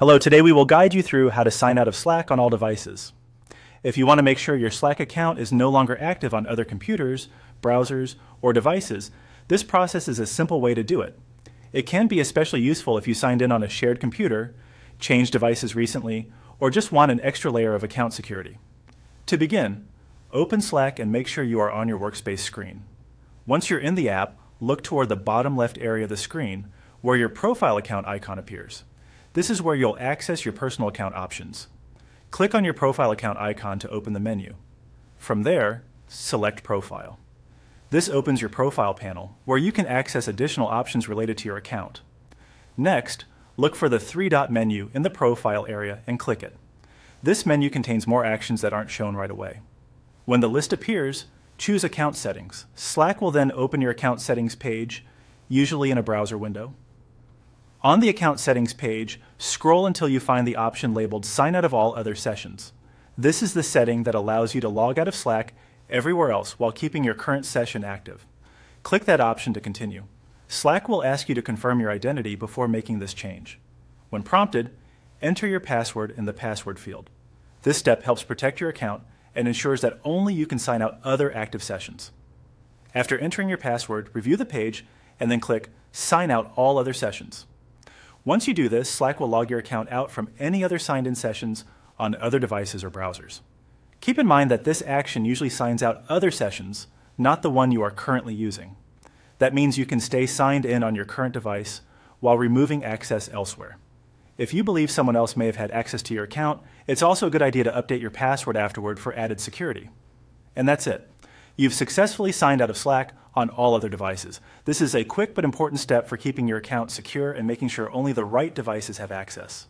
Hello, today we will guide you through how to sign out of Slack on all devices. If you want to make sure your Slack account is no longer active on other computers, browsers, or devices, this process is a simple way to do it. It can be especially useful if you signed in on a shared computer, changed devices recently, or just want an extra layer of account security. To begin, open Slack and make sure you are on your workspace screen. Once you're in the app, look toward the bottom left area of the screen where your profile account icon appears. This is where you'll access your personal account options. Click on your profile account icon to open the menu. From there, select Profile. This opens your profile panel, where you can access additional options related to your account. Next, look for the three-dot menu in the Profile area and click it. This menu contains more actions that aren't shown right away. When the list appears, choose Account Settings. Slack will then open your Account Settings page, usually in a browser window. On the Account Settings page, scroll until you find the option labeled Sign Out of All Other Sessions. This is the setting that allows you to log out of Slack everywhere else while keeping your current session active. Click that option to continue. Slack will ask you to confirm your identity before making this change. When prompted, enter your password in the password field. This step helps protect your account and ensures that only you can sign out other active sessions. After entering your password, review the page and then click Sign Out All Other Sessions. Once you do this, Slack will log your account out from any other signed-in sessions on other devices or browsers. Keep in mind that this action usually signs out other sessions, not the one you are currently using. That means you can stay signed in on your current device while removing access elsewhere. If you believe someone else may have had access to your account, it's also a good idea to update your password afterward for added security. And that's it. You've successfully signed out of Slack on all other devices. This is a quick but important step for keeping your account secure and making sure only the right devices have access.